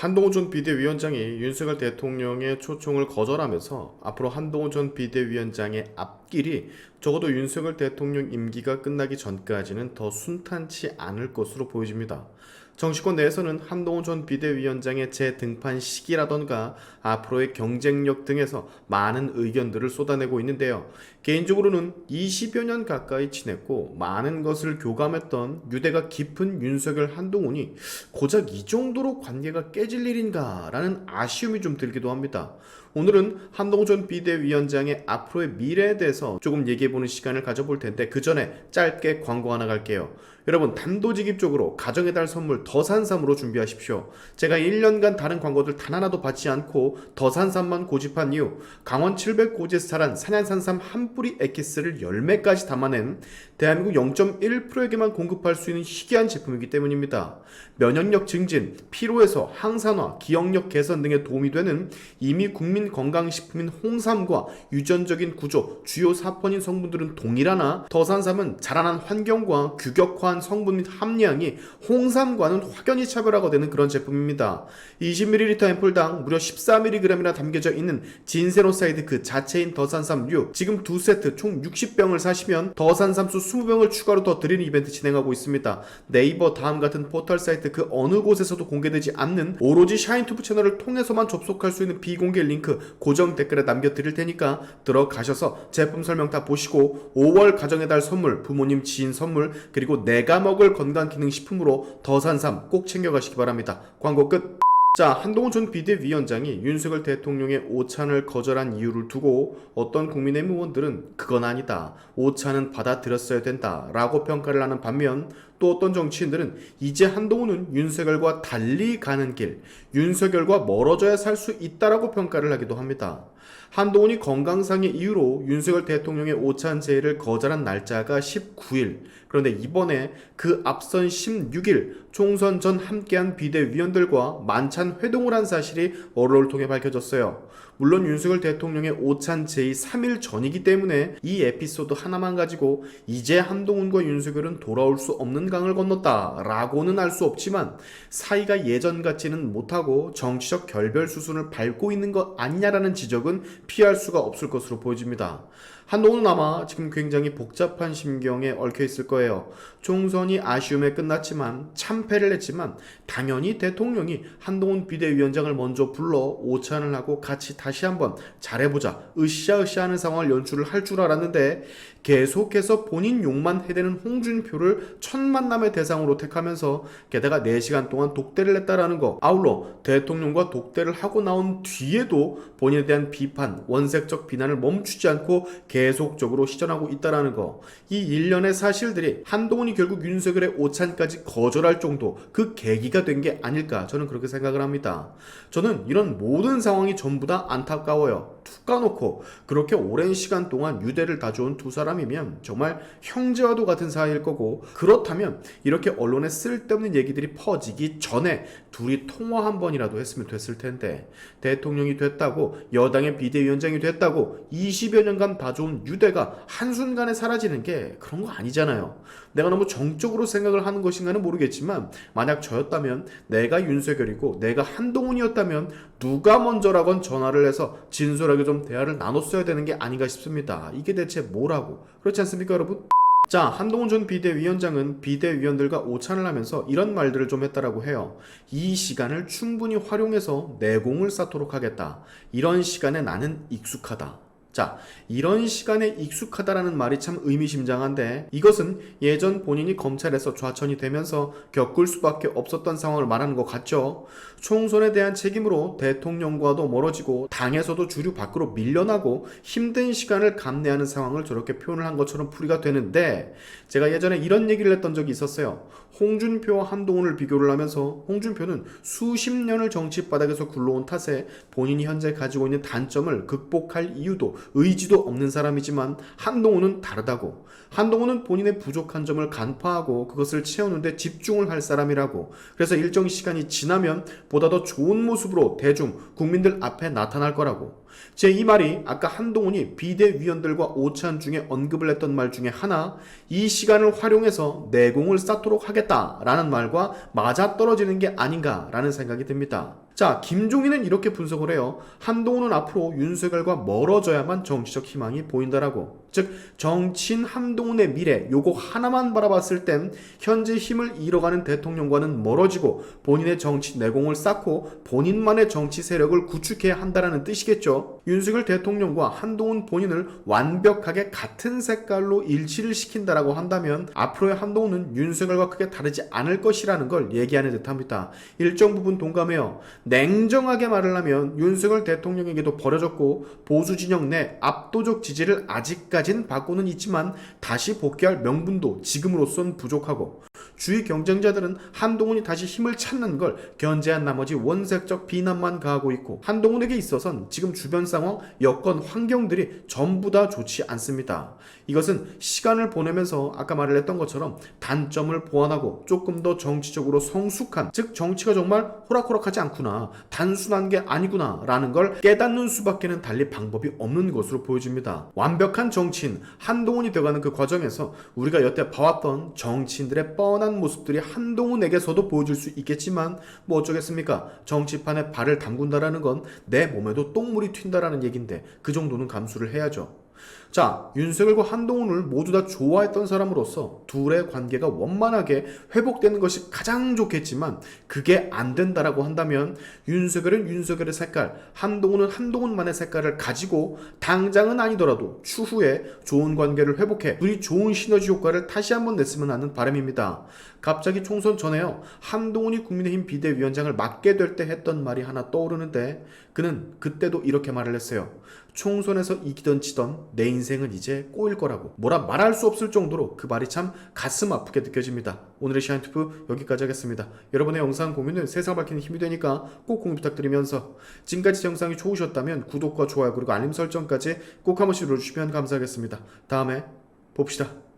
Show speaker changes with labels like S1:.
S1: 한동훈 전 비대위원장이 윤석열 대통령의 초청을 거절하면서 앞으로 한동훈 전 비대위원장의 앞길이 적어도 윤석열 대통령 임기가 끝나기 전까지는 더 순탄치 않을 것으로 보여집니다. 정치권 내에서는 한동훈 전 비대위원장의 재등판 시기라던가 앞으로의 경쟁력 등에서 많은 의견들을 쏟아내고 있는데요. 개인적으로는 20여 년 가까이 지냈고 많은 것을 교감했던 유대가 깊은 윤석열 한동훈이 고작 이 정도로 관계가 깨질 일인가 라는 아쉬움이 좀 들기도 합니다. 오늘은 한동훈 전 비대위원장의 앞으로의 미래에 대해서 조금 얘기해보는 시간을 가져볼 텐데 그 전에 짧게 광고 하나 갈게요. 여러분 단도직입적으로 가정의 달 선물 더산삼으로 준비하십시오. 제가 1년간 다른 광고들 단 하나도 받지 않고 더산삼만 고집한 이유, 강원 700고지에서 산양산삼 한 뿌리 에키스를 열매까지 담아낸 대한민국 0.1%에게만 공급할 수 있는 희귀한 제품이기 때문입니다. 면역력 증진, 피로해소, 항산화, 기억력 개선 등에 도움이 되는 이미 국민 건강식품인 홍삼과 유전적인 구조, 주요 사포닌 성분들은 동일하나 더산삼은 자라난 환경과 규격화한 성분 및 함량이 홍삼과는 확연히 차별화가 되는 그런 제품입니다. 20ml 앰플당 무려 14mg이나 담겨져 있는 진세노사이드 그 자체인 더산삼류, 지금 2세트 총 60병을 사시면 더산삼수 20병을 추가로 더 드리는 이벤트 진행하고 있습니다. 네이버 다음 같은 포털 사이트 그 어느 곳에서도 공개되지 않는 오로지 샤인투브 채널을 통해서만 접속할 수 있는 비공개 링크 고정 댓글에 남겨드릴 테니까 들어가셔서 제품 설명 다 보시고 5월 가정의 달 선물, 부모님 지인 선물, 그리고 내가 먹을 건강기능식품으로 더산삼 꼭 챙겨가시기 바랍니다. 광고 끝. 자, 한동훈 전 비대위원장이 윤석열 대통령의 오찬을 거절한 이유를 두고 어떤 국민의힘 의원들은 그건 아니다, 오찬은 받아들였어야 된다 라고 평가를 하는 반면 또 어떤 정치인들은 이제 한동훈은 윤석열과 달리 가는 길, 윤석열과 멀어져야 살 수 있다라고 평가를 하기도 합니다. 한동훈이 건강상의 이유로 윤석열 대통령의 오찬 제의를 거절한 날짜가 19일. 그런데 이번에 그 앞선 16일 총선 전 함께한 비대위원들과 만찬 회동을 한 사실이 언론을 통해 밝혀졌어요. 물론 윤석열 대통령의 오찬 제의 3일 전이기 때문에 이 에피소드 하나만 가지고 이제 한동훈과 윤석열은 돌아올 수 없는 강을 건넜다 라고는 알 수 없지만 사이가 예전 같지는 못하고 정치적 결별 수순을 밟고 있는 것 아니냐라는 지적은 피할 수가 없을 것으로 보여집니다. 한동훈은 아마 지금 굉장히 복잡한 심경에 얽혀 있을 거예요. 총선이 아쉬움에 끝났지만 참패를 했지만 당연히 대통령이 한동훈 비대위원장을 먼저 불러 오찬을 하고 같이 다시 한번 잘해보자 으쌰으쌰 하는 상황을 연출을 할 줄 알았는데 계속해서 본인 욕만 해대는 홍준표를 첫 만남의 대상으로 택하면서 게다가 4시간 동안 독대를 했다라는 거, 아울러 대통령과 독대를 하고 나온 뒤에도 본인에 대한 비판, 원색적 비난을 멈추지 않고 계속적으로 시전하고 있다라는 거, 이 일련의 사실들이 한동훈이 결국 윤석열의 오찬까지 거절할 정도 그 계기가 된 게 아닐까 저는 그렇게 생각을 합니다. 저는 이런 모든 상황이 전부 다 안타까워요. 툭 까놓고 그렇게 오랜 시간 동안 유대를 다져온 두 사람이면 정말 형제와도 같은 사이일 거고, 그렇다면 이렇게 언론에 쓸데없는 얘기들이 퍼지기 전에 둘이 통화 한 번이라도 했으면 됐을 텐데, 대통령이 됐다고 여당의 비대위원장이 됐다고 20여 년간 봐줘온 유대가 한순간에 사라지는 게 그런 거 아니잖아요. 내가 너무 정적으로 생각을 하는 것인가는 모르겠지만 만약 저였다면, 내가 윤석열이고 내가 한동훈이었다면 누가 먼저라건 전화를 해서 진솔하게 좀 대화를 나눴어야 되는 게 아닌가 싶습니다. 이게 대체 뭐라고, 그렇지 않습니까 여러분? 자, 한동훈 전 비대위원장은 비대위원들과 오찬을 하면서 이런 말들을 좀 했다라고 해요. 이 시간을 충분히 활용해서 내공을 쌓도록 하겠다. 이런 시간에 나는 익숙하다. 자, 이런 시간에 익숙하다라는 말이 참 의미심장한데, 이것은 예전 본인이 검찰에서 좌천이 되면서 겪을 수밖에 없었던 상황을 말하는 것 같죠. 총선에 대한 책임으로 대통령과도 멀어지고 당에서도 주류 밖으로 밀려나고 힘든 시간을 감내하는 상황을 저렇게 표현을 한 것처럼 풀이가 되는데, 제가 예전에 이런 얘기를 했던 적이 있었어요. 홍준표와 한동훈을 비교를 하면서 홍준표는 수십 년을 정치 바닥에서 굴러온 탓에 본인이 현재 가지고 있는 단점을 극복할 이유도 의지도 없는 사람이지만, 한동훈은 다르다고. 한동훈은 본인의 부족한 점을 간파하고 그것을 채우는데 집중을 할 사람이라고. 그래서 일정 시간이 지나면 보다 더 좋은 모습으로 대중, 국민들 앞에 나타날 거라고. 제 이 말이 아까 한동훈이 비대위원들과 오찬 중에 언급을 했던 말 중에 하나, 이 시간을 활용해서 내공을 쌓도록 하겠다라는 말과 맞아떨어지는 게 아닌가라는 생각이 듭니다. 자, 김종인은 이렇게 분석을 해요. 한동훈은 앞으로 윤석열과 멀어져야만 정치적 희망이 보인다라고. 즉, 정치인 한동훈의 미래 요거 하나만 바라봤을 땐 현재 힘을 잃어가는 대통령과는 멀어지고 본인의 정치 내공을 쌓고 본인만의 정치 세력을 구축해야 한다는 뜻이겠죠. 윤석열 대통령과 한동훈 본인을 완벽하게 같은 색깔로 일치를 시킨다라고 한다면 앞으로의 한동훈은 윤석열과 크게 다르지 않을 것이라는 걸 얘기하는 듯합니다. 일정 부분 동감해요. 냉정하게 말을 하면 윤석열 대통령에게도 버려졌고 보수 진영 내 압도적 지지를 아직까진 받고는 있지만 다시 복귀할 명분도 지금으로선 부족하고, 주위 경쟁자들은 한동훈이 다시 힘을 찾는 걸 견제한 나머지 원색적 비난만 가하고 있고, 한동훈에게 있어선 지금 주변 상황, 여건, 환경들이 전부 다 좋지 않습니다. 이것은 시간을 보내면서 아까 말을 했던 것처럼 단점을 보완하고 조금 더 정치적으로 성숙한, 즉 정치가 정말 호락호락하지 않구나, 단순한 게 아니구나 라는 걸 깨닫는 수밖에는 달리 방법이 없는 것으로 보여집니다. 완벽한 정치인 한동훈이 되어가는 그 과정에서 우리가 여태 봐왔던 정치인들의 뻔한 모습들이 한동훈에게서도 보여줄 수 있겠지만 뭐 어쩌겠습니까? 정치판에 발을 담근다라는 건 내 몸에도 똥물이 튄다라는 얘긴데 그 정도는 감수를 해야죠. 자, 윤석열과 한동훈을 모두 다 좋아했던 사람으로서 둘의 관계가 원만하게 회복되는 것이 가장 좋겠지만 그게 안 된다라고 한다면 윤석열은 윤석열의 색깔, 한동훈은 한동훈만의 색깔을 가지고 당장은 아니더라도 추후에 좋은 관계를 회복해 둘이 좋은 시너지 효과를 다시 한번 냈으면 하는 바람입니다. 갑자기 총선 전에요, 한동훈이 국민의힘 비대위원장을 맡게 될 때 했던 말이 하나 떠오르는데, 그는 그때도 이렇게 말을 했어요. 총선에서 이기던 지던 내 인생은 이제 꼬일 거라고. 뭐라 말할 수 없을 정도로 그 말이 참 가슴 아프게 느껴집니다. 오늘의 시안투프 여기까지 하겠습니다. 여러분의 영상 공유는 세상 밝히는 힘이 되니까 꼭 공유 부탁드리면서, 지금까지 영상이 좋으셨다면 구독과 좋아요 그리고 알림 설정까지 꼭 한 번씩 눌러주시면 감사하겠습니다. 다음에 봅시다.